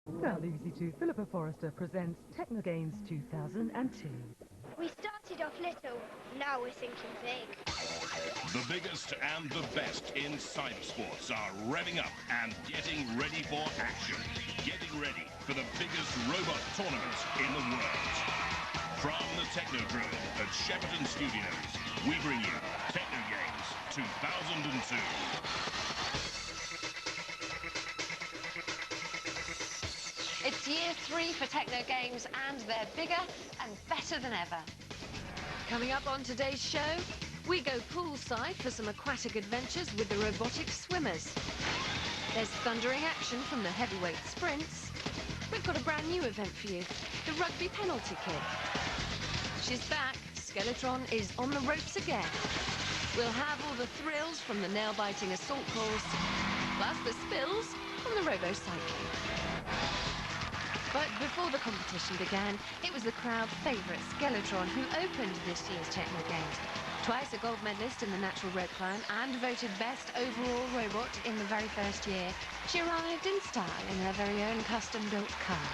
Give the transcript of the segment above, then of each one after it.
Now Lucy 2, Philippa Forrester presents Techno Games 2002. We started off little, now we're thinking big. The biggest and the best in cybersports are revving up and getting ready for action. Getting ready for the biggest robot tournament in the world. From the Technodrome at Shepperton Studios, we bring you Techno Games 2002. It's year 3 for Techno Games, and they're bigger and better than ever. Coming up on today's show, we go poolside for some aquatic adventures with the robotic swimmers. There's thundering action from the heavyweight sprints. We've got a brand new event for you, the rugby penalty kick. She's back, Skeletron is on the ropes again. We'll have all the thrills from the nail-biting assault course, plus the spills from the robo-cycling. But before the competition began, it was the crowd favourite, Skeletron, who opened this year's Techno Games. Twice a gold medalist in the natural rope climb and voted best overall robot in the very first year, she arrived in style in her very own custom-built car.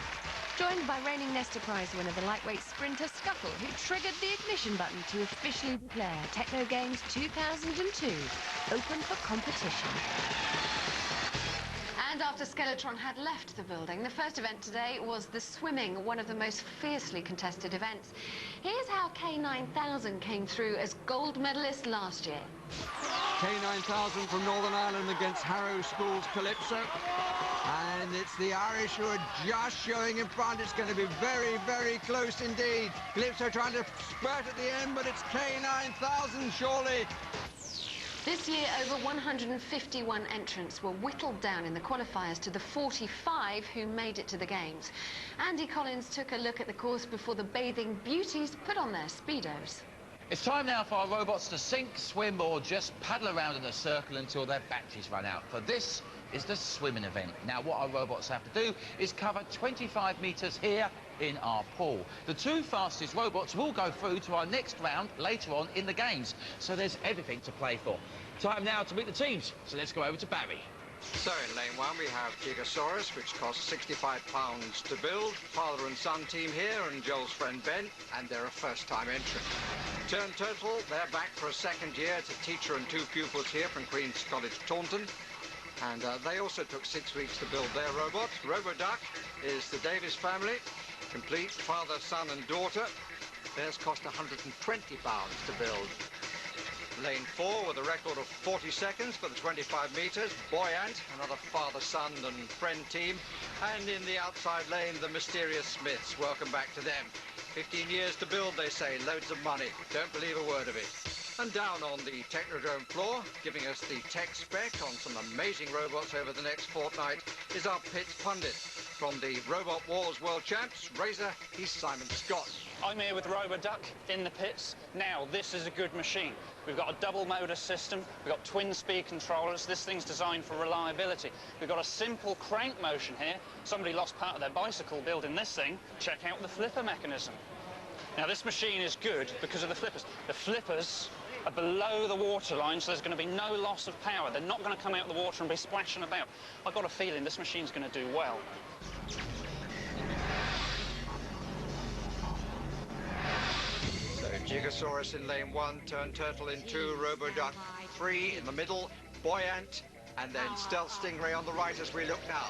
Joined by reigning Nesta Prize winner, the lightweight sprinter Scuffle, who triggered the ignition button to officially declare Techno Games 2002 open for competition. And after Skeletron had left the building, the first event today was the swimming, one of the most fiercely contested events. Here's how K9000 came through as gold medalist last year. K9000 from Northern Ireland against Harrow School's Calypso. And it's the Irish who are just showing in front. It's going to be very, very close indeed. Calypso trying to spurt at the end, but it's K9000 surely. This year, over 151 entrants were whittled down in the qualifiers to the 45 who made it to the Games. Andy Collins took a look at the course before the bathing beauties put on their Speedos. It's time now for our robots to sink, swim, or just paddle around in a circle until their batteries run out. For this is the swimming event. Now, what our robots have to do is cover 25 metres here in our pool. The two fastest robots will go through to our next round later on in the Games. So there's everything to play for. Time now to meet the teams. So let's go over to Barry. So in lane 1 we have Gigasaurus, which costs £65 to build. Father and son team here, and Joel's friend Ben, and they're a first-time entrant. Turn Turtle, they're back for a second year. It's a teacher and 2 pupils here from Queen's College, Taunton. And they also took 6 weeks to build their robot. RoboDuck is the Davis family, complete father, son and daughter. Theirs cost £120 to build. Lane 4 with a record of 40 seconds for the 25 metres. Buoyant, another father, son and friend team. And in the outside lane, the Mysterious Smiths. Welcome back to them. 15 years to build, they say. Loads of money. Don't believe a word of it. And down on the Technodrome floor, giving us the tech spec on some amazing robots over the next fortnight, is our pits pundit. From the Robot Wars World Champs, Razor, he's Simon Scott. I'm here with RoboDuck in the pits. Now, this is a good machine. We've got a double motor system, we've got twin speed controllers. This thing's designed for reliability. We've got a simple crank motion here. Somebody lost part of their bicycle building this thing. Check out the flipper mechanism. Now, this machine is good because of the flippers. The flippers are below the water line, so there's going to be no loss of power. They're not going to come out of the water and be splashing about. I've got a feeling this machine's going to do well. So Gigasaurus in lane 1, Turn Turtle in 2, RoboDuck 3 in the middle, Buoyant, and then Stealth Stingray on the right as we look now.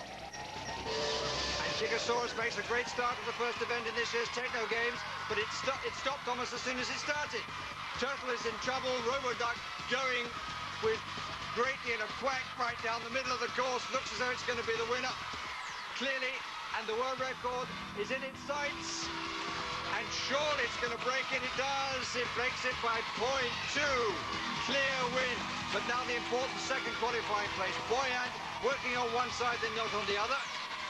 And Gigasaurus makes a great start to the first event in this year's Techno Games, but it stopped almost as soon as it started. Turtle is in trouble, RoboDuck going with greatly in a quack right down the middle of the course. Looks as though it's going to be the winner, clearly, and the world record is in its sights. And surely it's going to break it. It does. It breaks it by 0.2. Clear win. But now the important second qualifying place. Buoyant working on one side, then not on the other.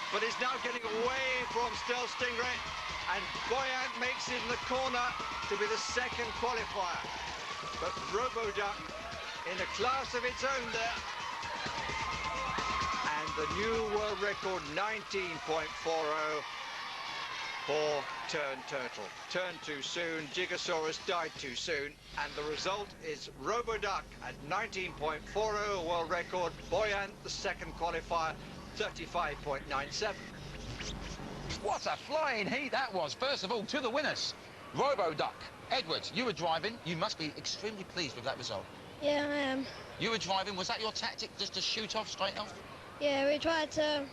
But is now getting away from Stealth Stingray. And Buoyant makes it in the corner to be the second qualifier. But RoboDuck in a class of its own there. And the new world record, 19.40. For Turn Turtle. Turned too soon, Gigasaurus died too soon, and the result is RoboDuck at 19.40 world record, Buoyant the second qualifier, 35.97. What a flying heat that was. First of all, to the winners. Robo-Duck. Edward, you were driving. You must be extremely pleased with that result. Yeah, I am. You were driving. Was that your tactic, just to shoot off straight off? Yeah, we tried to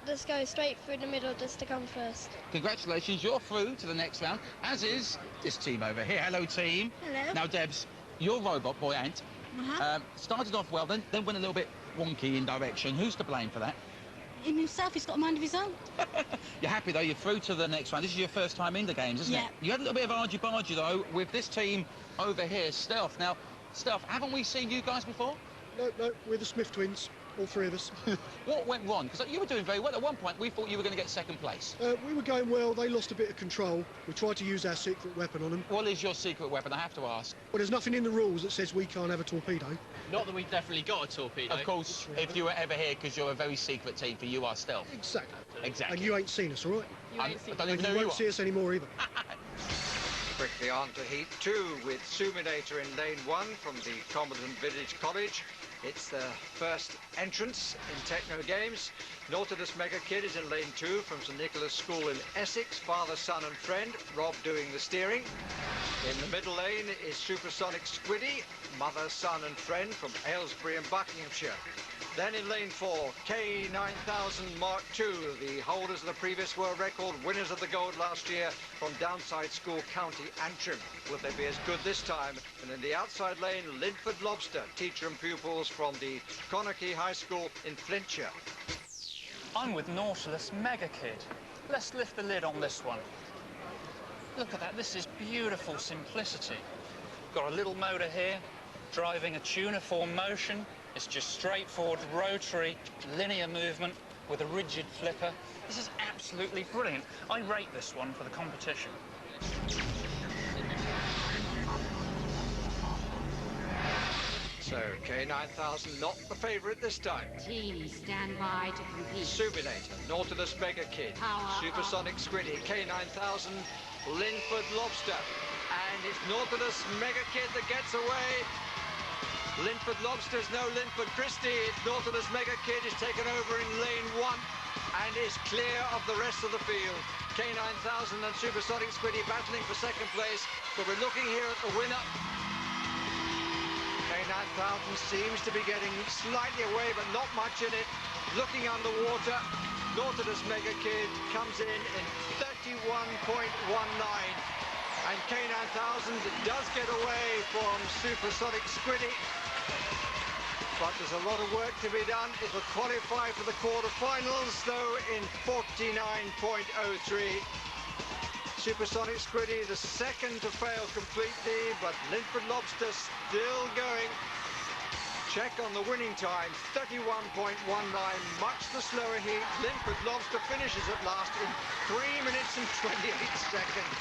just go straight through the middle just to come first. Congratulations, you're through to the next round, as is this team over here. Hello, team. Hello. Now, Debs, your robot, Boy Ant, started off well, then went a little bit wonky in direction. Who's to blame for that? In himself, he's got a mind of his own. You're happy, though, you're through to the next round. This is your first time in the games, isn't it? You had a little bit of argy-bargy, though, with this team over here, Stealth. Now, Stealth, haven't we seen you guys before? No, we're the Smith twins, all three of us. What went wrong? Because you were doing very well. At one point, we thought you were going to get second place. We were going well, they lost a bit of control. We tried to use our secret weapon on them. What is your secret weapon, I have to ask? Well, there's nothing in the rules that says we can't have a torpedo. Not that we've definitely got a torpedo. Of course, if you were ever here, because you're a very secret team, for you are Stealth. Exactly. Exactly. And you ain't seen us, all right? I don't even know you who you won't see us anymore either. Quickly on to Heat 2 with Suminator in lane 1 from the Commandant Village College. It's the first entrance in Techno Games. Nautilus Mega Kid is in lane 2 from St Nicholas School in Essex. Father, son and friend. Rob doing the steering. In the middle lane is Supersonic Squiddy. Mother, son and friend from Aylesbury in Buckinghamshire. Then in lane 4, K9000 Mark II, the holders of the previous world record, winners of the gold last year from Downside School, County Antrim. Will they be as good this time? And in the outside lane, Linford Lobster, teacher and pupils from the Connaughey High School in Flintshire. I'm with Nautilus Mega Kid. Let's lift the lid on this one. Look at that, this is beautiful simplicity. Got a little motor here, driving a tuniform motion. It's just straightforward rotary linear movement with a rigid flipper. This is absolutely brilliant. I rate this one for the competition. So K9000 not the favourite this time. Team, stand by to compete. Suminator, Nautilus Mega Kid, Supersonic Squiddy, K9000, Linford Lobster. And it's Nautilus Mega Kid that gets away. Linford Lobster's no Linford Christie. It's Nautilus Mega Kid is taken over in lane 1 and is clear of the rest of the field. K9000 and Supersonic Squiddy battling for second place, but we're looking here at the winner. K9000 seems to be getting slightly away, but not much in it. Looking underwater, Nautilus Mega Kid comes in 31.19. And K9000 does get away from Supersonic Squiddy. But there's a lot of work to be done. It will qualify for the quarterfinals, though, in 49.03. Supersonic Squiddy, the second to fail completely, but Linford Lobster still going. Check on the winning time, 31.19, much the slower heat. Linford Lobster finishes at last in 3 minutes and 28 seconds.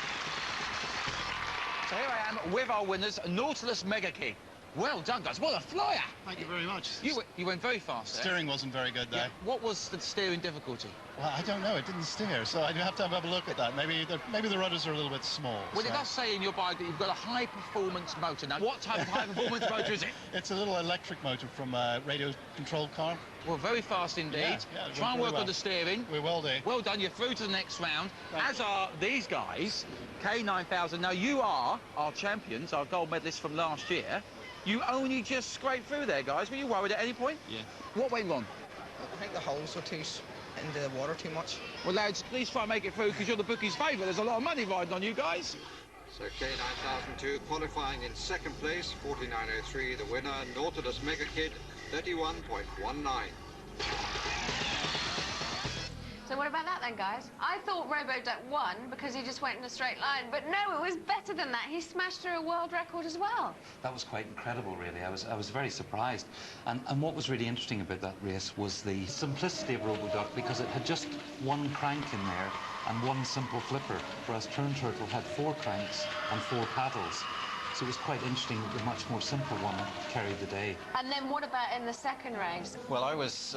So here I am with our winners, Nautilus Mega Kid. Well done, guys. What a flyer! Thank you very much. You went very fast there. Steering wasn't very good, though. Yeah. What was the steering difficulty? Well, I don't know. It didn't steer, so I do have to have a look at that. Maybe the rudders are a little bit small. Well, so. it does say in your bio that you've got a high-performance motor. Now, what type of high-performance motor is it? It's a little electric motor from a radio-controlled car. Well, very fast indeed. Yeah, try and work on the steering. We will do. Well done. You're through to the next round, as are these guys, K9000. Now, you are our champions, our gold medalists from last year. You only just scraped through there, guys. Were you worried at any point? Yeah. What went wrong? I think the holes were in the water too much. Well, lads, please try and make it through, because you're the bookie's favourite. There's a lot of money riding on you guys. So K9002 qualifying in second place, 49.03. The winner, Nautilus Mega Kid, 31.19. So what about that then, guys? I thought Robo-Duck won because he just went in a straight line, but no, it was better than that. He smashed through a world record as well. That was quite incredible, really. I was very surprised. And what was really interesting about that race was the simplicity of Robo-Duck, because it had just one crank in there and one simple flipper, whereas Turn Turtle had 4 cranks and 4 paddles. So it was quite interesting that the much more simple one carried the day. And then what about in the second race? Well, I was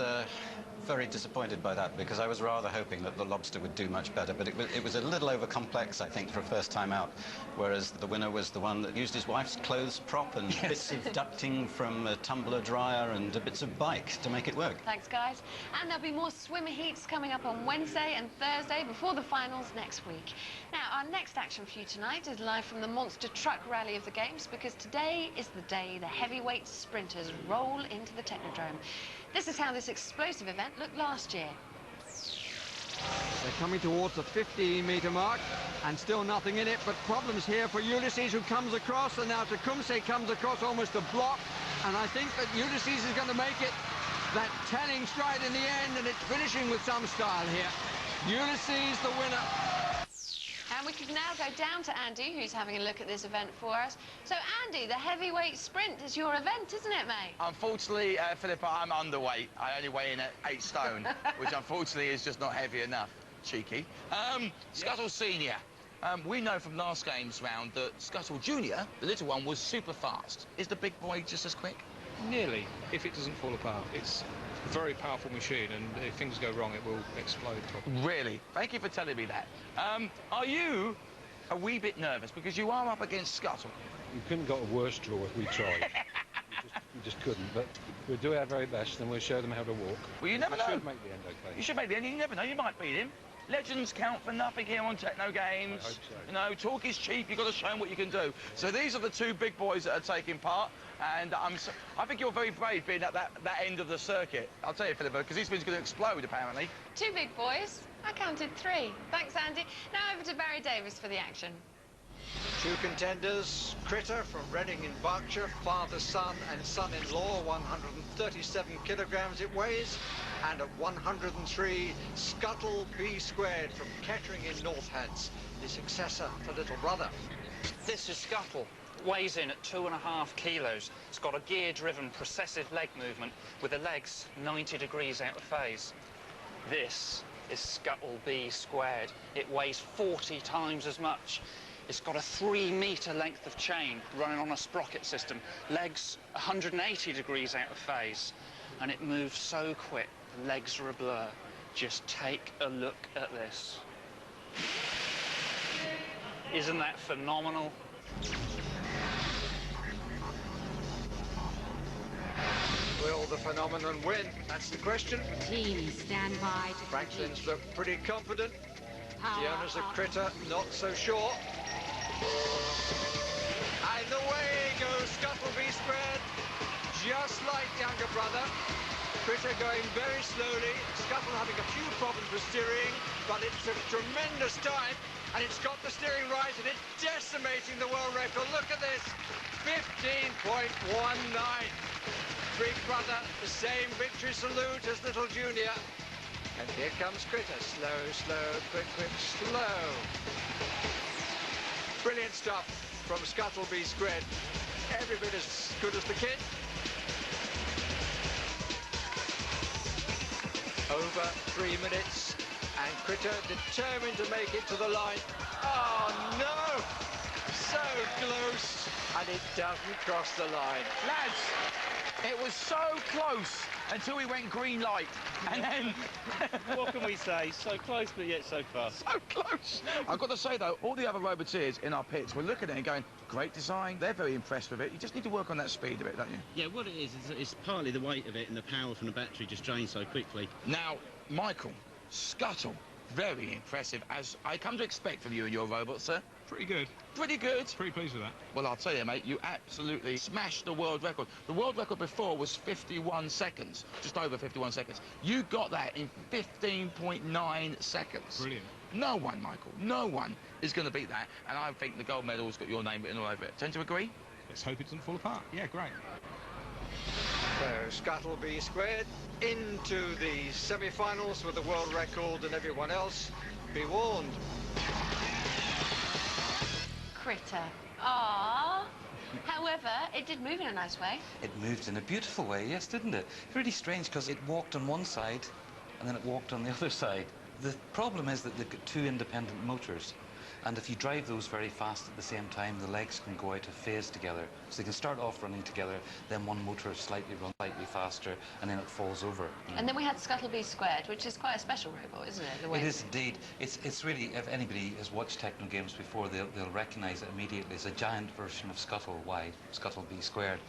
very disappointed by that because I was rather hoping that the Lobster would do much better, but it was a little over complex, I think, for a first time out, whereas the winner was the one that used his wife's clothes prop and bits of ducting from a tumbler dryer and bits of bike to make it work. Thanks, guys. And there'll be more swimmer heats coming up on Wednesday and Thursday before the finals next week. Now, our next action for you tonight is live from the Monster Truck Rally of the Games, because today is the day the heavyweight sprinters roll into the Technodrome. This is how this explosive event looked last year. They're coming towards the 15-metre mark, and still nothing in it, but problems here for Ulysses, who comes across, and now Tecumseh comes across almost a block, and I think that Ulysses is going to make it that telling stride in the end, and it's finishing with some style here. Ulysses, the winner. And we can now go down to Andy, who's having a look at this event for us. So, Andy, the heavyweight sprint is your event, isn't it, mate? Unfortunately, Philippa, I'm underweight. I only weigh in at 8 stone, which unfortunately is just not heavy enough. Cheeky. Scuttle Senior. We know from last game's round that Scuttle Junior, the little one, was super fast. Is the big boy just as quick? Nearly, if it doesn't fall apart. It's a very powerful machine, and if things go wrong, it will explode probably. Really? Thank you for telling me that. Are you a wee bit nervous? Because you are up against Scuttle. We couldn't got a worse draw if we tried. we just couldn't, but we'll do our very best, and we'll show them how to walk. Well, you never know. You should make the end okay. You should make the end. You never know. You might beat him. Legends count for nothing here on Techno Games. I hope so. You know, talk is cheap. You've got to show them what you can do. So these are the two big boys that are taking part, and I think you're very brave being at that end of the circuit. I'll tell you, Philippa, because this thing's going to explode, apparently. Two big boys. I counted 3. Thanks, Andy. Now over to Barry Davis for the action. Two contenders, Critter from Reading in Berkshire, father-son and son-in-law, 137 kilograms it weighs, and at 103, Scuttle B Squared from Kettering in Northants, the successor to little brother. This is Scuttle. Weighs in at 2.5 kilos. It's got a gear-driven processive leg movement with the legs 90 degrees out of phase. This is Scuttle B Squared. It weighs 40 times as much. It's got a 3-metre length of chain running on a sprocket system. Legs 180 degrees out of phase. And it moves so quick, the legs are a blur. Just take a look at this. Isn't that phenomenal? Will the phenomenon win? That's the question. Team, stand by to Franklin's look pretty confident. The owners of Critter, not so sure. And away goes Scuttle B Squared, just like younger brother. Critter going very slowly, Scuttle having a few problems with steering, but it's a tremendous time, and it's got the steering right, and it's decimating the world record. Look at this, 15.19. Big brother, the same victory salute as little junior. And here comes Critter, slow, slow, quick, quick, slow. Brilliant stuff from Scuttle B Squared. Every bit as good as the kid. Over 3 minutes, and Critter determined to make it to the line. Oh no! So close, and it doesn't cross the line. Lads, it was so close until we went green light, and then... What can we say? So close, but yet so far. So close. I've got to say, though, all the other Roboteers in our pits were looking at it and going, great design, they're very impressed with it. You just need to work on that speed a bit, don't you? Yeah, what it is it's partly the weight of it and the power from the battery just drains so quickly. Now, Michael, Scuttle, very impressive, as I come to expect from you and your robot, sir. Pretty good. Pretty good. Pretty pleased with that. Well, I'll tell you, mate, you absolutely smashed the world record. The world record before was 51 seconds, just over 51 seconds. You got that in 15.9 seconds. Brilliant. No one, Michael, no one is going to beat that, and I think the gold medal's got your name written all over it. Tend to agree? Let's hope it doesn't fall apart. Yeah, great. So Scuttle B Squared into the semi-finals with the world record, and everyone else, be warned. Critter. Aww. However, it did move in a nice way. It moved in a beautiful way, yes, didn't it? Really strange, because it walked on one side and then it walked on the other side. The problem is that they've got 2 independent motors. And if you drive those very fast at the same time, the legs can go out of phase together. So they can start off running together, then one motor runs slightly faster, and then it falls over. And then we had Scuttleby Squared, which is quite a special robot, isn't it? The way It is indeed. It's really, if anybody has watched Techno Games before, they'll recognise it immediately. It's a giant version of Scuttle, Scuttleby Squared.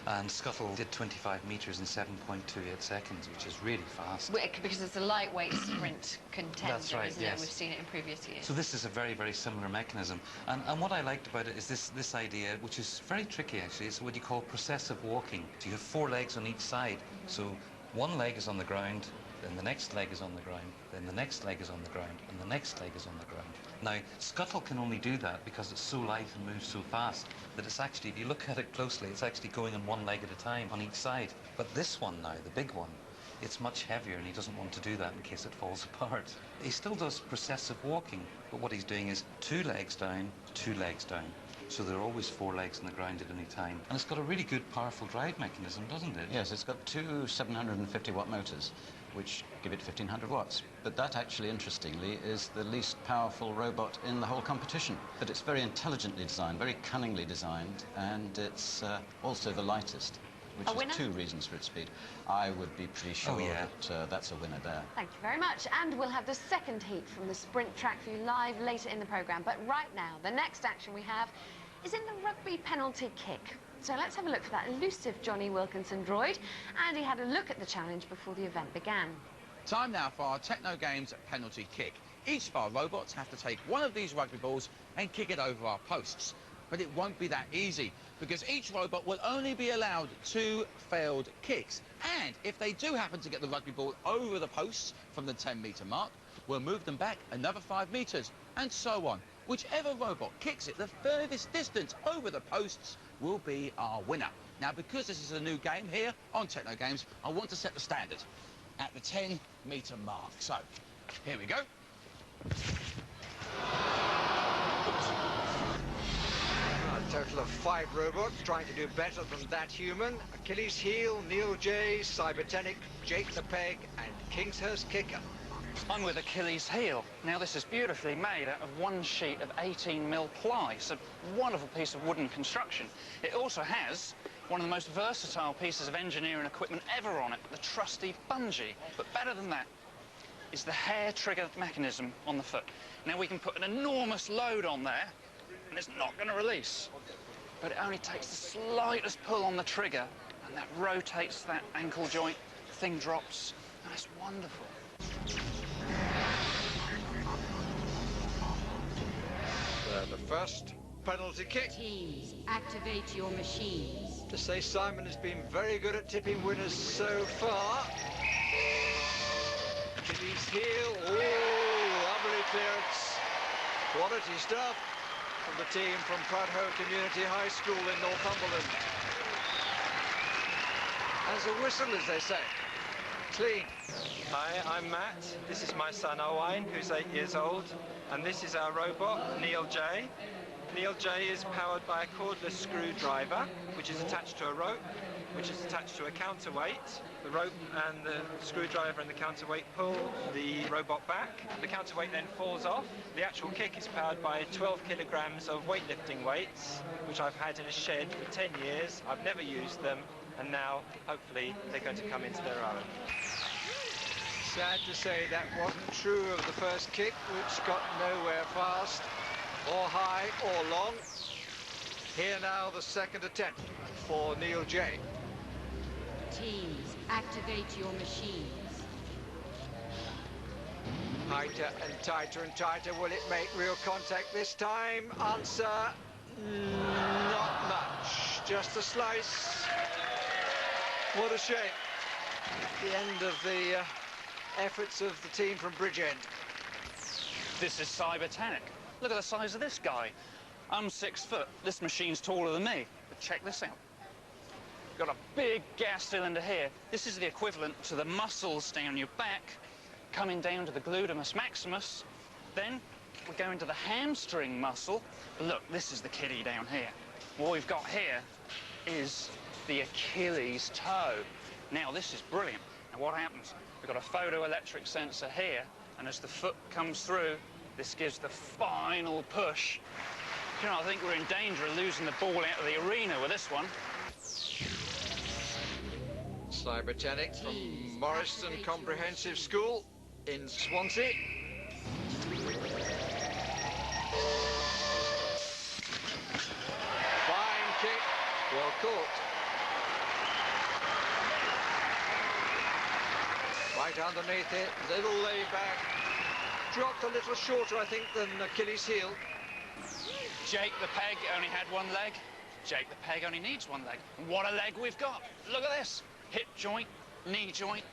And Scuttle did 25 metres in 7.28 seconds, which is really fast. Because it's a lightweight sprint contender, That's right, isn't yes. it? We've seen it in previous years. So this is a very, very similar mechanism. And what I liked about it is this idea, which is very tricky actually, is what you call processive walking. So you have 4 legs on each side. So one leg is on the ground, then the next leg is on the ground, then the next leg is on the ground, and the next leg is on the ground. Now, Scuttle can only do that because it's so light and moves so fast that it's actually, if you look at it closely, it's actually going on one leg at a time on each side. But this one now, the big one, it's much heavier and he doesn't want to do that in case it falls apart. He still does processive walking, but what he's doing is 2 legs down, 2 legs down. So there are always 4 legs on the ground at any time. And it's got a really good, powerful drive mechanism, doesn't it? Yes, it's got 2 750-watt motors, which give it 1,500 watts. But that actually, interestingly, is the least powerful robot in the whole competition. But it's very intelligently designed, very cunningly designed, and it's also the lightest, which is 2 reasons for its speed. I would be pretty sure that that's a winner there. Thank you very much. And we'll have the second heat from the sprint track for you live later in the programme. But right now, the next action we have is in the rugby penalty kick. So let's have a look for that elusive Johnny Wilkinson droid. And he had a look at the challenge before the event began. Time now for our Techno Games penalty kick. Each of our robots have to take one of these rugby balls and kick it over our posts. But it won't be that easy, because each robot will only be allowed 2 failed kicks. And if they do happen to get the rugby ball over the posts from the 10-metre mark, we'll move them back another 5 metres, and so on. Whichever robot kicks it the furthest distance over the posts will be our winner. Now, because this is a new game here on Techno Games, I want to set the standard at the 10-metre mark. So, here we go. A total of 5 robots trying to do better than that human. Achilles Heel, Neil J, Cybertenic, Jake the Peg, and Kingshurst Kicker. I'm with Achilles Heel. Now, this is beautifully made out of 1 sheet of 18mm ply. It's a wonderful piece of wooden construction. It also has one of the most versatile pieces of engineering equipment ever on it, the trusty bungee. But better than that is the hair trigger mechanism on the foot. Now, we can put an enormous load on there, and it's not going to release. But it only takes the slightest pull on the trigger, and that rotates that ankle joint, the thing drops, and it's wonderful. The first penalty kick. Teams, activate your machines. To say Simon has been very good at tipping winners so far. Achilles Heel. Oh, lovely clearance. Quality stuff from the team from Prudhoe Community High School in Northumberland. As a whistle, as they say. Clean. Hi, I'm Matt. This is my son Owain, who's 8 years old, and this is our robot, Neil J. Neil J is powered by a cordless screwdriver, which is attached to a rope, which is attached to a counterweight. The rope and the screwdriver and the counterweight pull the robot back. The counterweight then falls off. The actual kick is powered by 12 kilograms of weightlifting weights, which I've had in a shed for 10 years. I've never used them, and now, hopefully, they're going to come into their own. Sad to say that wasn't true of the first kick, which got nowhere fast, or high, or long. Here now, the second attempt for Neil J. Teams, activate your machines. Tighter and tighter and tighter. Will it make real contact this time? Answer, not much. Just a slice. What a shame. The end of the efforts of the team from Bridgend. This is Cybertenic. Look at the size of this guy. I'm 6 foot. This machine's taller than me. But check this out. Got a big gas cylinder here. This is the equivalent to the muscles down your back, coming down to the gluteus maximus. Then we go into the hamstring muscle. But look, this is the kiddie down here. What we've got here is the Achilles toe. Now, this is brilliant. Now, what happens? We've got a photoelectric sensor here, and as the foot comes through, This gives the final push. You know, I think we're in danger of losing the ball out of the arena with this one. Cybertenic from Morriston Comprehensive School in Swansea. Fine kick, well caught. Right underneath it, little lay back. Dropped a little shorter, I think, than Achilles' heel. Jake the Peg only had one leg. Jake the Peg only needs one leg. And what a leg we've got. Look at this. Hip joint, knee joint,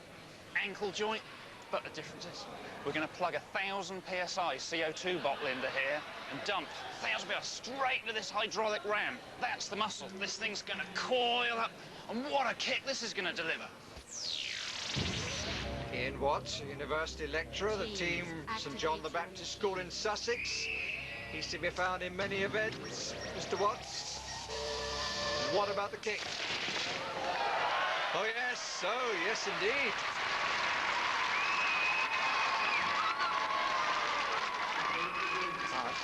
ankle joint. But the difference is we're going to plug 1,000 PSI CO2 bottle into here and dump 1,000 PSI straight into this hydraulic ram. That's the muscle. This thing's going to coil up. And what a kick this is going to deliver. Ian Watts, a university lecturer, the team St John the Baptist School in Sussex. He's to be found in many events. Mr. Watts, what about the kick? Oh yes indeed.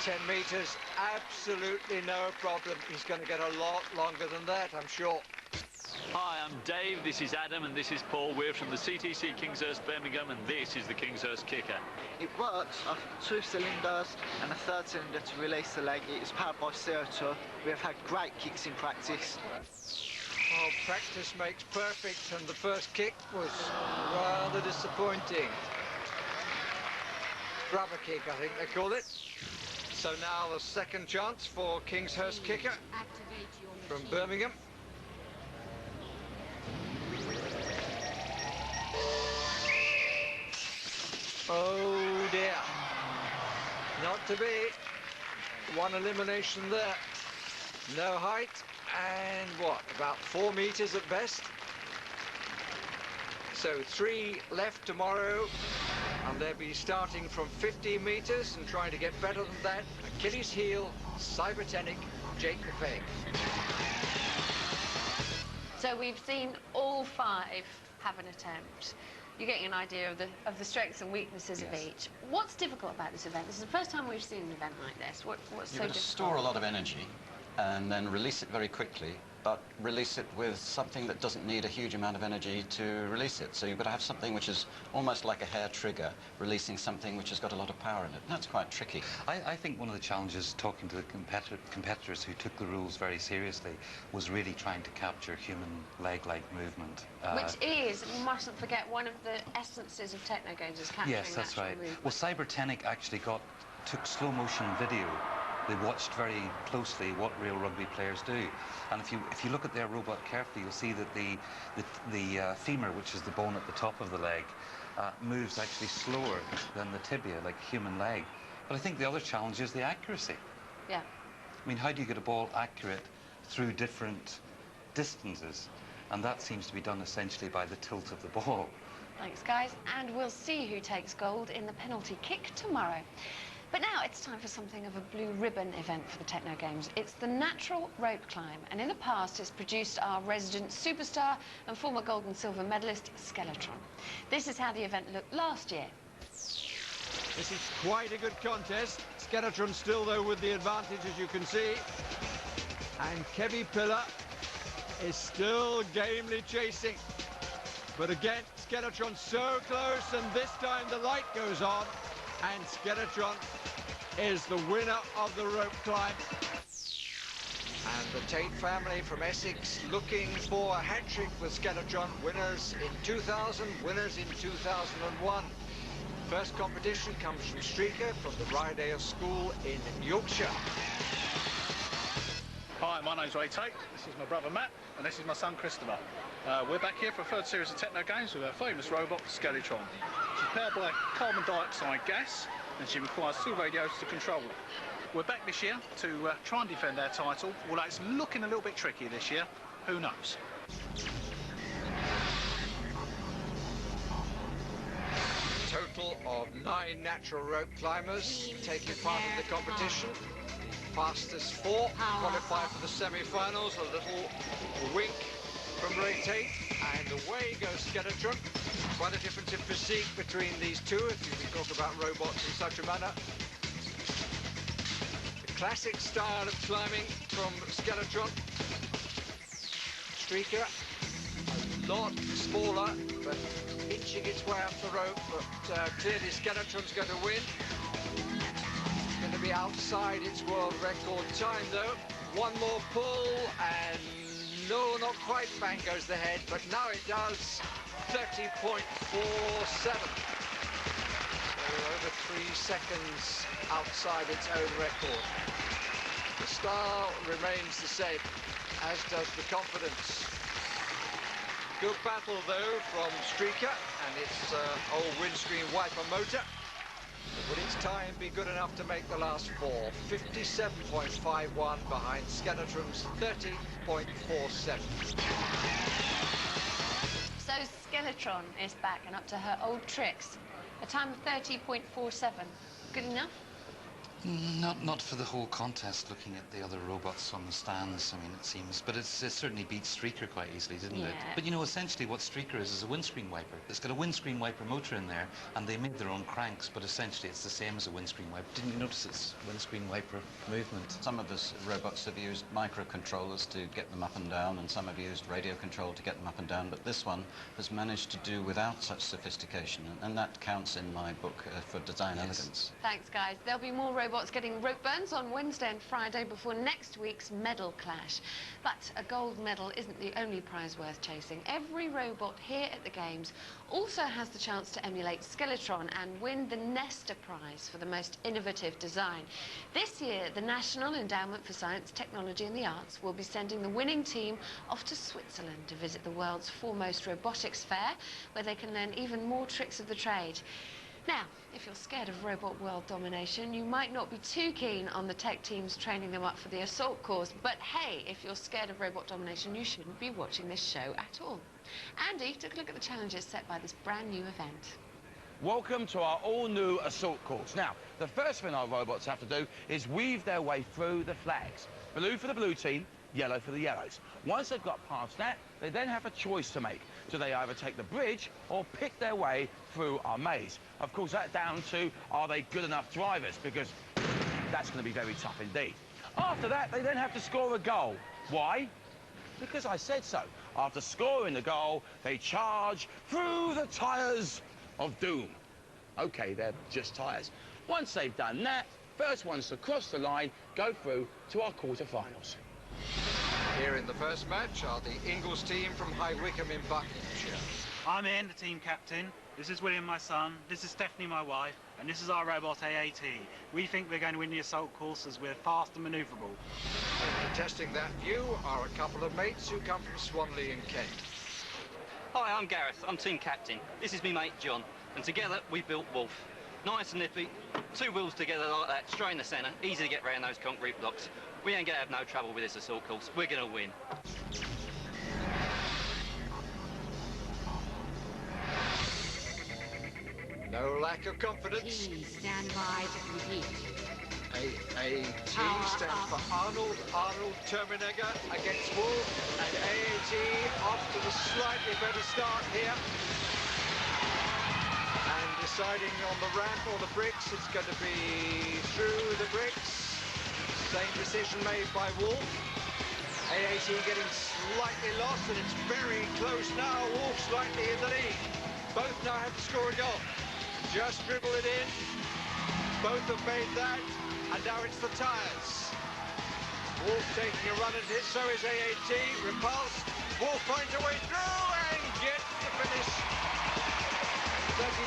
10 metres, absolutely no problem. He's going to get a lot longer than that, I'm sure. Hi, I'm Dave, this is Adam, and this is Paul. We're from the CTC Kingshurst Birmingham, and this is the Kingshurst Kicker. It works off 2 cylinders and a 3rd cylinder to release the leg. It is powered by CO2. We have had great kicks in practice. Oh, practice makes perfect, and the first kick was rather disappointing. Rubber kick, I think they call it. So now the second chance for Kingshurst Kicker from Birmingham. Oh dear, not to be. One elimination there. No height, and what, about 4 metres at best? So 3 left tomorrow, and they'll be starting from 15 metres and trying to get better than that. Achilles' heel, Cybertenic, Jake the Peg. So we've seen all 5 have an attempt. You're getting an idea of the strengths and weaknesses of each. What's difficult about this event? This is the first time we've seen an event like this. What's so difficult? You've got to store a lot of energy and then release it very quickly, but release it with something that doesn't need a huge amount of energy to release it. So you've got to have something which is almost like a hair trigger, releasing something which has got a lot of power in it. And that's quite tricky. I think one of the challenges, talking to the competitors who took the rules very seriously, was really trying to capture human leg-like movement. Which is, you mustn't forget, one of the essences of Techno Games is capturing Yes, that's right. movement. Well, Cybertenic actually took slow-motion video. They watched very closely what real rugby players do, and if you look at their robot carefully, you'll see that the femur, which is the bone at the top of the leg, moves actually slower than the tibia, like a human leg. But I think the other challenge is the accuracy. Yeah. I mean, how do you get a ball accurate through different distances? And that seems to be done essentially by the tilt of the ball. Thanks, guys, and we'll see who takes gold in the penalty kick tomorrow. But now it's time for something of a blue ribbon event for the Techno Games. It's the natural rope climb, and in the past it's produced our resident superstar and former gold and silver medalist, Skeletron. This is how the event looked last year. This is quite a good contest. Skeletron still, though, with the advantage, as you can see. And Kevin Pillar is still gamely chasing. But again, Skeletron so close, and this time the light goes on. And Skeletron is the winner of the rope climb. And the Tate family from Essex looking for a hat-trick with Skeletron. Winners in 2000, winners in 2001. First competition comes from Streaker from the Rydale School in Yorkshire. Hi, my name's Ray Tate, this is my brother Matt, and this is my son Christopher. We're back here for a 3rd series of Techno Games with our famous robot, Skeletron. She's powered by carbon dioxide gas, and she requires 2 radios to control her. We're back this year to try and defend our title, although it's looking a little bit tricky this year. Who knows? Total of 9 natural rope climbers taking part in the competition. Fastest 4 qualify for the semi-finals. A little wink from Ray Tate, and away goes Skeletron. Quite a difference in physique between these two, if you can talk about robots in such a manner. classic style of climbing from Skeletron. Streaker, a lot smaller, but inching its way up the rope, but clearly Skeletron's going to win. It's going to be outside its world record time, though. One more pull, and no, not quite. Bang goes the head, but now it does. 30.47. So over 3 seconds outside its own record. The style remains the same, as does the confidence. Good battle, though, from Streaker and its old windscreen wiper motor. Will its time be good enough to make the last four? 57.51 behind Skeletron's 30.47. So Skeletron is back and up to her old tricks. A time of 30.47. Good enough? Not for the whole contest, looking at the other robots on the stands, I mean, it seems. But it certainly beat Streaker quite easily, didn't it? But, you know, essentially what Streaker is a windscreen wiper. It's got a windscreen wiper motor in there, and they made their own cranks, but essentially it's the same as a windscreen wiper. Didn't you notice its windscreen wiper movement? Some of the robots have used microcontrollers to get them up and down, and some have used radio control to get them up and down, but this one has managed to do without such sophistication, and that counts in my book for design elegance. Thanks, guys. There'll be more robots getting rope burns on Wednesday and Friday before next week's medal clash. But a gold medal isn't the only prize worth chasing. Every robot here at the Games also has the chance to emulate Skeletron and win the Nesta Prize for the most innovative design. This year, the National Endowment for Science, Technology and the Arts will be sending the winning team off to Switzerland to visit the world's foremost robotics fair, where they can learn even more tricks of the trade. Now, if you're scared of robot world domination, you might not be too keen on the tech teams training them up for the assault course, but hey, if you're scared of robot domination, you shouldn't be watching this show at all. Andy took a look at the challenges set by this brand new event. Welcome to our all-new assault course. Now, the first thing our robots have to do is weave their way through the flags. Blue for the blue team, yellow for the yellows. Once they've got past that, they then have a choice to make. Do they either take the bridge or pick their way through our maze? Of course, that's down to, are they good enough drivers? Because that's going to be very tough indeed. After that, they then have to score a goal. Why? Because I said so. After scoring the goal, they charge through the tyres of doom. OK, they're just tyres. Once they've done that, first ones to cross the line go through to our quarter-finals. Here in the first match are the Ingalls team from High Wycombe in Buckinghamshire. I'm Ian, the team captain. This is William, my son. This is Stephanie, my wife. And this is our robot AAT. We think we're going to win the assault course as we're fast and manoeuvrable. And contesting that view are a couple of mates who come from Swanley in Kent. Hi, I'm Gareth. I'm team captain. This is me mate John. And together we built Wolf. Nice and nippy. Two wheels together like that, straight in the centre. Easy to get round those concrete blocks. We ain't going to have no trouble with this assault course. We're going to win. No lack of confidence. Stand by to compete. AAT stands for Arnold Terminator against Wolf, and AAT off to the slightly better start here. And deciding on the ramp or the bricks, it's going to be through the bricks. Same decision made by Wolf. AAT getting slightly lost, and it's very close now. Wolf slightly in the lead. Both now have to score a goal. Just dribble it in. Both have made that, and now it's the tyres. Wolf taking a run at it, so is AAT. Repulsed. Wolf finds a way through and gets the finish.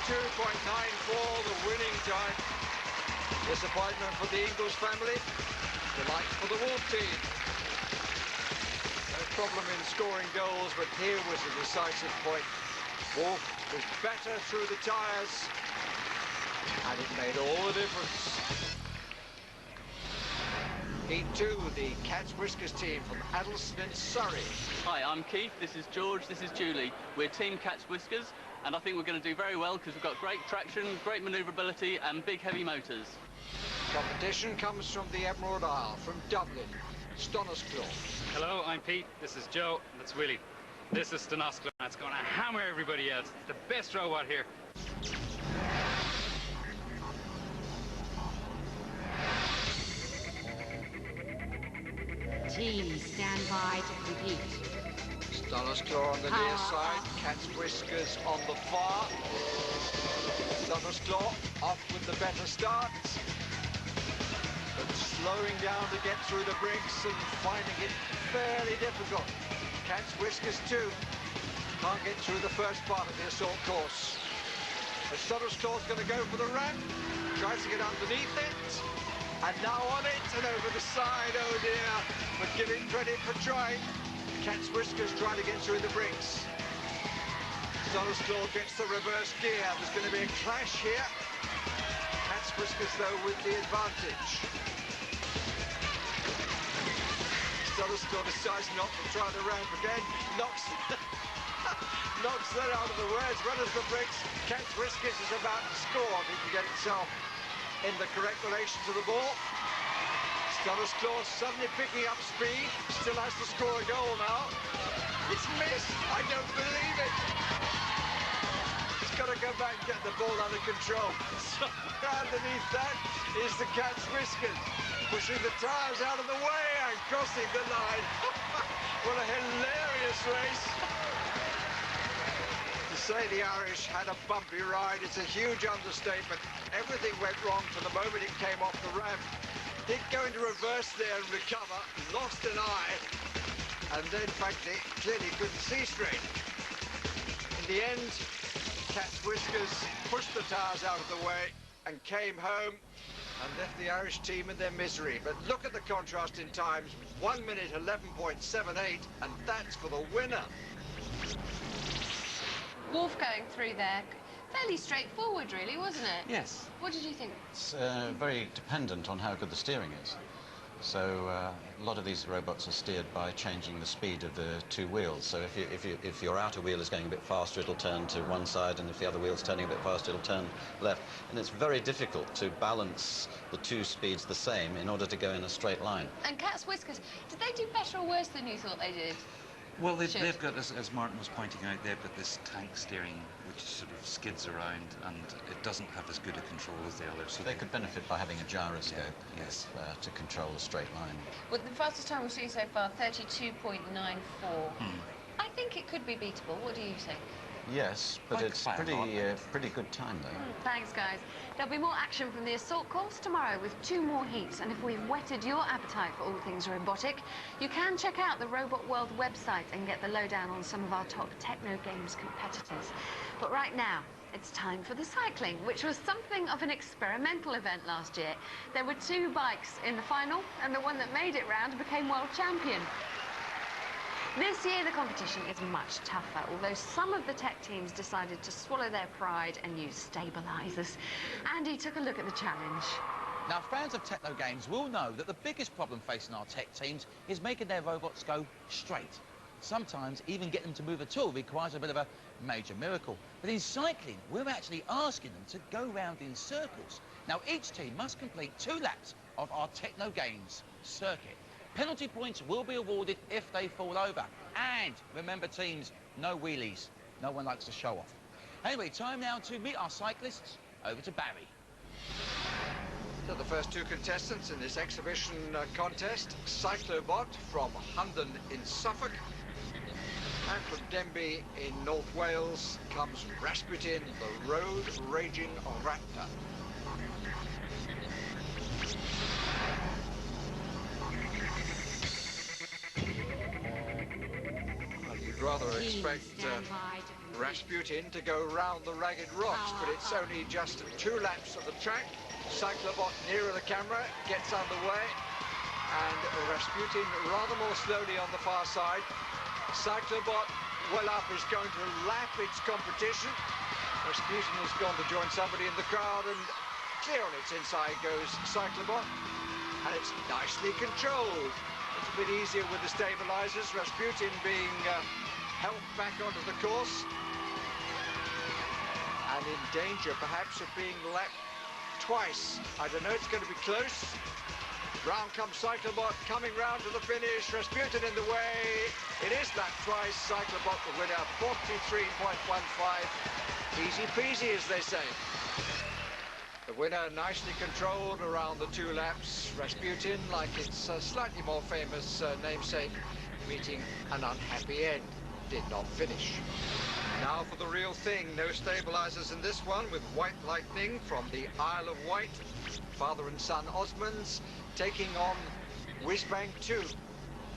32.94, the winning time. Disappointment for the Ingalls family. Delight for the Wolf team. No problem in scoring goals, but here was a decisive point. Wolf was better through the tyres, and it made all the difference. Heat 2, the Cat's Whiskers team from Addleston in Surrey. Hi, I'm Keith, this is George, this is Julie. We're Team Cat's Whiskers, and I think we're going to do very well because we've got great traction, great manoeuvrability and big heavy motors. Competition comes from the Emerald Isle, from Dublin, Stonosclaw. Hello, I'm Pete, this is Joe, and that's Willie. This is Stonosclaw, and it's going to hammer everybody else. It's the best robot here. Please stand by to compete. Stunner's Claw on the near side, Cat's Whiskers on the far. Stunner's Claw off with the better start, but slowing down to get through the bricks and finding it fairly difficult. Cat's Whiskers too can't get through the first part of the assault course. The Stunner's Claw's going to go for the ramp, tries to get underneath it, and now on it and over the side. Oh dear, but give him credit for trying. Cat's Whiskers trying to get through the bricks. Stunner's Claw gets the reverse gear. There's going to be a clash here. Cat's Whiskers, though, with the advantage. Stunner's Claw decides not to try the ramp again. Knocks that out of the way as well as the bricks. Cat's Whiskers is about to score if he can get himself in the correct relation to the ball. Stunner's Claw suddenly picking up speed, still has to score a goal now. It's missed, I don't believe it. He's got to go back and get the ball under control. Underneath that is the Cat's Whiskers, pushing the tyres out of the way and crossing the line. What a hilarious race. To say the Irish had a bumpy ride is a huge understatement. Everything went wrong from the moment it came off the ramp. Did go into reverse there and recover, lost an eye, and then frankly clearly couldn't see straight. In the end, Cat's Whiskers pushed the tyres out of the way and came home and left the Irish team in their misery. But look at the contrast in times, 1 minute 11.78, and that's for the winner. Wolf going through there. Fairly straightforward, really, wasn't it? Yes. What did you think? It's very dependent on how good the steering is. So a lot of these robots are steered by changing the speed of the two wheels. So if your outer wheel is going a bit faster, it'll turn to one side, and if the other wheel's turning a bit faster, it'll turn left. And it's very difficult to balance the two speeds the same in order to go in a straight line. And Cat's Whiskers, did they do better or worse than you thought they did? Well, they've got, as Martin was pointing out, they've got this tank steering which sort of skids around, and it doesn't have as good a control as the others. So they could benefit by having a gyroscope, yes, to control a straight line. Well, the fastest time we've seen so far, 32.94. I think it could be beatable. What do you think? Yes, but it's pretty good time, though. Thanks, guys. There'll be more action from the assault course tomorrow with 2 more heats, and if we've whetted your appetite for all things robotic, you can check out the Robot World website and get the lowdown on some of our top Techno Games competitors. But right now, it's time for the cycling, which was something of an experimental event last year. There were 2 bikes in the final, and the one that made it round became world champion. This year, the competition is much tougher, although some of the tech teams decided to swallow their pride and use stabilisers. Andy took a look at the challenge. Now, fans of Techno Games will know that the biggest problem facing our tech teams is making their robots go straight. Sometimes even getting them to move at all requires a bit of a major miracle. But in cycling, we're actually asking them to go round in circles. Now, each team must complete 2 laps of our Techno Games circuit. Penalty points will be awarded if they fall over. And remember, teams, no wheelies. No one likes to show off. Anyway, time now to meet our cyclists. Over to Barry. So the first 2 contestants in this exhibition contest, Cyclobot from Hunden in Suffolk, and from Denbigh in North Wales comes Rasputin, the road-raging raptor. Rather expect Rasputin to go round the ragged rocks, but it's only just 2 laps of the track. Cyclobot nearer the camera gets underway, and Rasputin rather more slowly on the far side. Cyclobot well up is going to lap its competition. Rasputin has gone to join somebody in the crowd, and clear on its inside goes Cyclobot, and it's nicely controlled. It's a bit easier with the stabilizers. Rasputin being helped back onto the course and in danger perhaps of being lapped twice. I don't know, it's going to be close. Round comes Cyclobot coming round to the finish. Rasputin in the way. It is lapped twice. Cyclobot the winner, 43.15. Easy peasy, as they say. The winner nicely controlled around the 2 laps. Rasputin, like its slightly more famous namesake, meeting an unhappy end. Did not finish. Now for the real thing. No stabilizers in this one, with White Lightning from the Isle of Wight. Father and son Osmonds taking on Whizbang 2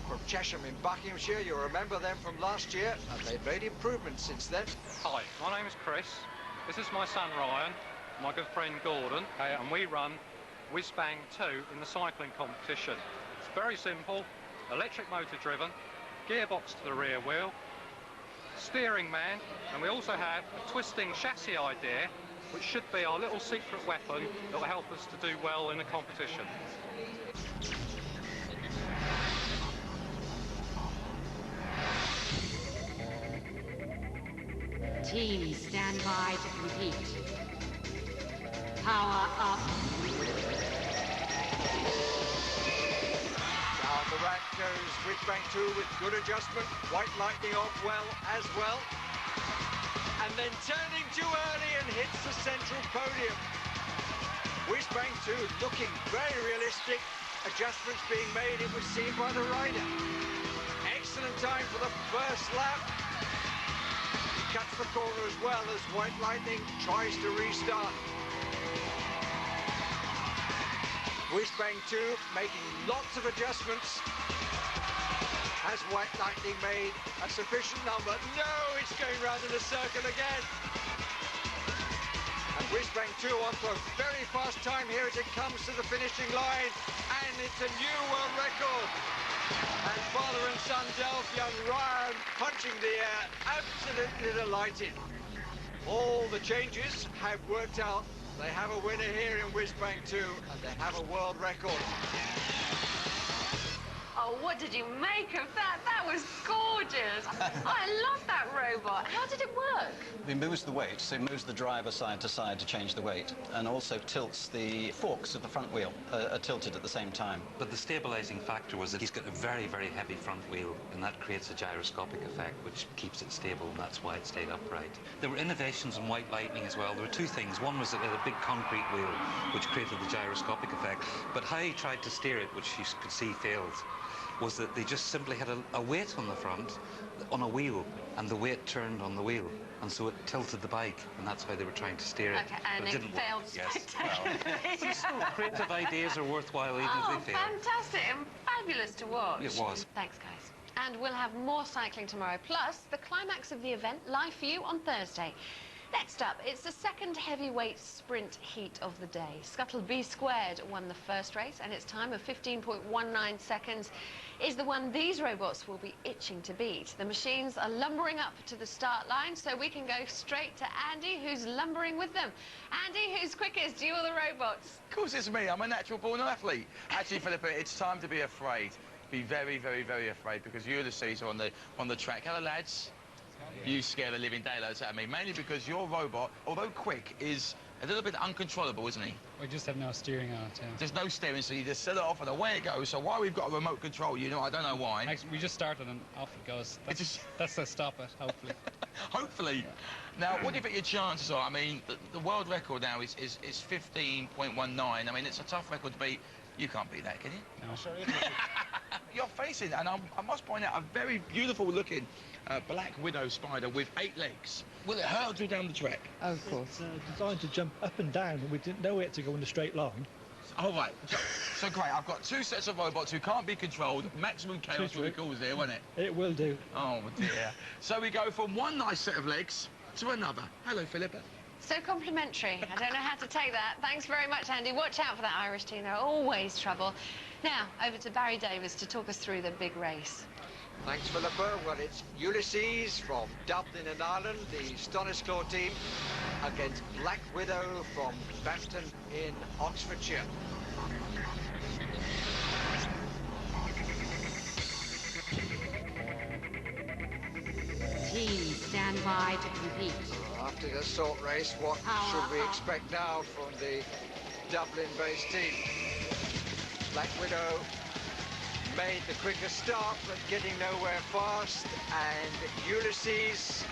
from Chesham in Buckinghamshire. You'll remember them from last year, and they've made improvements since then. Hi, my name is Chris. This is my son Ryan, my good friend Gordon, and we run Whizbang 2 in the cycling competition. It's very simple, electric motor driven, gearbox to the rear wheel, steering man, and we also have a twisting chassis idea, which should be our little secret weapon that will help us to do well in the competition. Teams stand by to compete. Power up. Down the rack goes Whizbang 2 with good adjustment. White Lightning off well as well. And then turning too early and hits the central podium. Whizbang 2 looking very realistic. Adjustments being made, it was seen by the rider. Excellent time for the first lap. He cuts the corner as well as White Lightning tries to restart. Whizbang 2 making lots of adjustments. Has White Lightning made a sufficient number? No, it's going round in a circle again. And Whizbang 2 onto a very fast time here as it comes to the finishing line. And it's a new world record. And father and son Delph, young Ryan, punching the air, absolutely delighted. All the changes have worked out. They have a winner here in Whizbang 2, and they have a world record. Oh, what did you make of that? That was gorgeous. I love that robot. How did it work? He moves the weight, so he moves the driver side to side to change the weight, and also tilts the forks of the front wheel, are tilted at the same time. But the stabilizing factor was that he's got a very, very heavy front wheel, and that creates a gyroscopic effect, which keeps it stable, and that's why it stayed upright. There were innovations in White Lightning as well. There were 2 things. One was that it had a big concrete wheel, which created the gyroscopic effect, but how he tried to steer it, which you could see failed, was that they just simply had a weight on the front, on a wheel, and the weight turned on the wheel. And so it tilted the bike, and that's how they were trying to steer it. Okay, and it failed spectacularly. Yes. Well, creative ideas are worthwhile even if they fail. Fantastic and fabulous to watch. It was. Thanks, guys. And we'll have more cycling tomorrow, plus the climax of the event live for you on Thursday. Next up, it's the second heavyweight sprint heat of the day. Scuttle B Squared won the first race, and its time of 15.19 seconds is the one these robots will be itching to beat. The machines are lumbering up to the start line, so we can go straight to Andy, who's lumbering with them. Andy, who's quickest, you or the robots? Of course it's me. I'm a natural-born athlete. Actually, Philippa, it's time to be afraid. Be very, very, very afraid, because Ulysses are on the track. Hello, lads. You scare the living daylights out of me, mainly because your robot, although quick, is a little bit uncontrollable, isn't he? We just have no steering on it, yeah. There's no steering, so you just set it off and away it goes. So why we've got a remote control, you know, I don't know why. Actually, we just started and off it goes. That's to stop it, hopefully. Hopefully. Now, what do you think your chances are? I mean, the world record now is 15.19. I mean, it's a tough record to beat. You can't beat that, can you? No. Sorry. You're facing, and I must point out, a very beautiful-looking black widow spider with 8 legs. Will it hurl you down the track? Oh, of course. It's designed to jump up and down, and we didn't know it to go in a straight line. All right. So great. I've got 2 sets of robots who can't be controlled. Maximum chaos what it calls there, won't it? It will do. Oh, dear. So we go from one nice set of legs to another. Hello, Philippa. So complimentary. I don't know how to take that. Thanks very much, Andy. Watch out for that Irish team. They're always trouble. Now, over to Barry Davis to talk us through the big race. Thanks, Philippa. Well, it's Ulysses from Dublin and Ireland, the Stonislaw team, against Black Widow from Bampton in Oxfordshire. Teams stand by to compete. After the assault race, what should we expect now from the Dublin-based team? Black Widow made the quickest start, but getting nowhere fast. And Ulysses,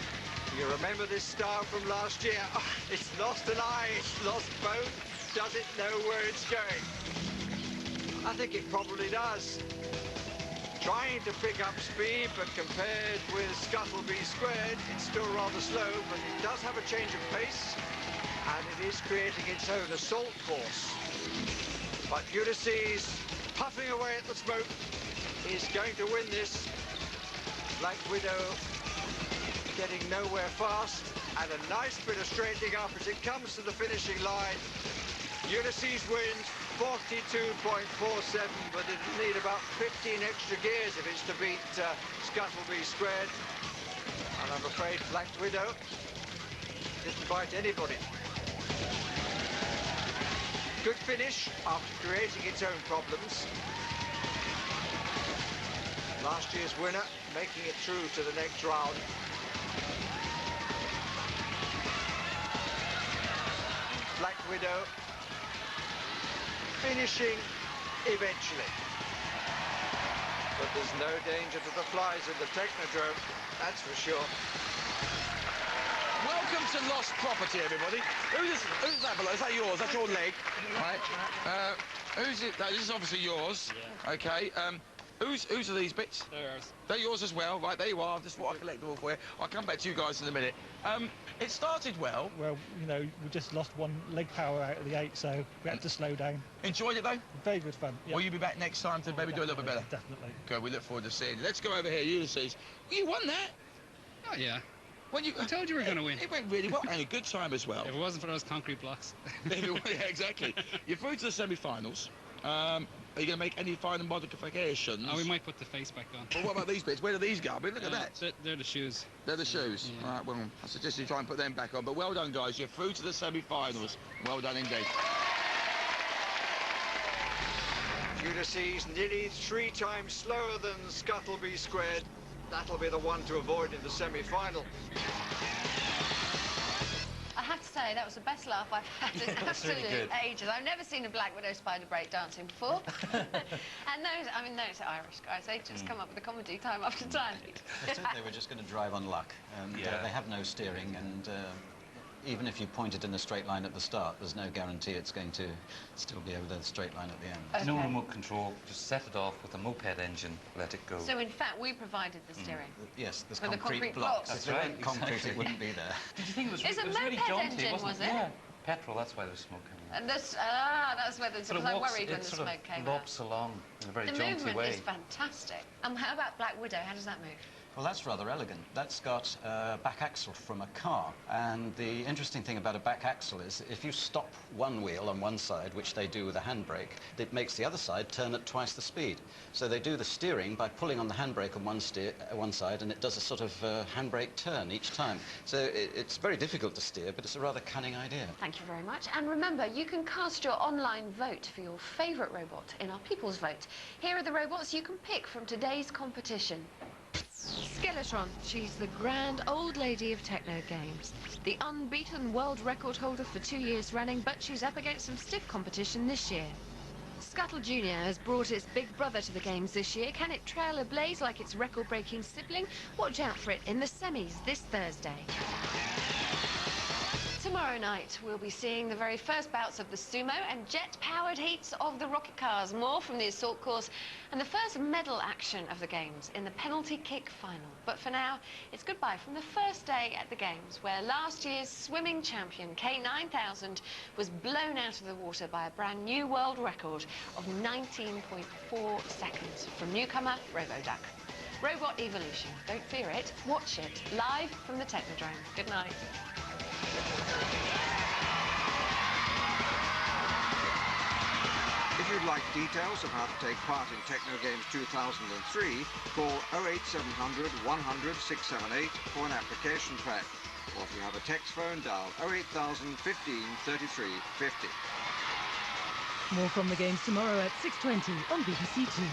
you remember this start from last year? Oh, it's lost an eye, it's lost both. does it know where it's going? I think it probably does. Trying to pick up speed, but compared with Scuttleby Squared, it's still rather slow, but it does have a change of pace, and it is creating its own assault course. But Ulysses, puffing away at the smoke, is going to win this. Black Widow getting nowhere fast, and a nice bit of straightening up as it comes to the finishing line. Ulysses wins 42.47, but it'll need about 15 extra gears if it's to beat Scuttleby Squared. And I'm afraid Black Widow didn't bite anybody. Good finish after creating its own problems. Last year's winner making it through to the next round. Black Widow finishing eventually. But there's no danger to the flies in the Technodrome, that's for sure. Welcome to Lost Property, everybody. Who's that below? Is that yours? That's your leg, right? Who's it? This is obviously yours. Yeah. Okay. Whose are these bits? They're yours. They're yours as well, right? There you are. Just what I collect them all for you. I'll come back to you guys in a minute. It started well. Well, you know, we just lost one leg power out of the 8, so we had to slow down. Enjoyed it though? Very good fun. Yep. Will you be back next time to maybe do a little bit better? Definitely. Good. We look forward to seeing you. Let's go over here, Ulysses. You won that. Oh yeah. When you, I told you we were going to win. It went really well, and a good time as well. If it wasn't for those concrete blocks. Yeah, exactly. You're through to the semi-finals. Are you going to make any final modifications? Oh, we might put the face back on. Well, what about these bits? Where do these go? I mean, look at that. They're the shoes. They're the shoes. Yeah. Right, well, I suggest you try and put them back on. But well done, guys. You're through to the semi-finals. Well done indeed. Ulysses nearly 3 times slower than Scuttleby Squared. That'll be the one to avoid in the semi-final. I have to say, that was the best laugh I've had in absolute ages. I've never seen a Black Widow spider break dancing before. And those Irish guys, they just come up with a comedy time after time. I think they were just going to drive on luck. And they have no steering, and even if you point it in a straight line at the start, there's no guarantee it's going to still be over the straight line at the end. Okay. No remote control, just set it off with a moped engine, let it go. So in fact, we provided the steering? Yes, there's concrete blocks. That's right, concrete, it wouldn't be there. Did you think it was, it's it was a really moped jaunty, engine, wasn't was it? Yeah, petrol, that's why there was smoke coming out. And that's where because I worried when the smoke came out. It lopes along in a very jaunty way. The movement is fantastic. How about Black Widow? How does that move? Well, that's rather elegant. That's got a back axle from a car. And the interesting thing about a back axle is if you stop one wheel on one side, which they do with a handbrake, it makes the other side turn at twice the speed. So they do the steering by pulling on the handbrake on one side, and it does a sort of handbrake turn each time. So it's very difficult to steer, but it's a rather cunning idea. Thank you very much. And remember, you can cast your online vote for your favourite robot in our People's Vote. Here are the robots you can pick from today's competition. Skeletron, she's the grand old lady of Techno Games. The unbeaten world record holder for 2 years running, but she's up against some stiff competition this year. Scuttle Jr. has brought its big brother to the games this year. Can it trail a blaze like its record-breaking sibling? Watch out for it in the semis this Thursday. Tomorrow night, we'll be seeing the very first bouts of the sumo and jet-powered heats of the rocket cars. More from the assault course and the first medal action of the games in the penalty kick final. But for now, it's goodbye from the first day at the games, where last year's swimming champion, K9000, was blown out of the water by a brand new world record of 19.4 seconds from newcomer RoboDuck. Robot Evolution. Don't fear it. Watch it live from the Technodrome. Good night. If you'd like details of how to take part in Techno Games 2003, call 08700 100 678 for an application pack. Or if you have a text phone, dial 08000 15 33 50. More from the games tomorrow at 6:20 on BBC Two.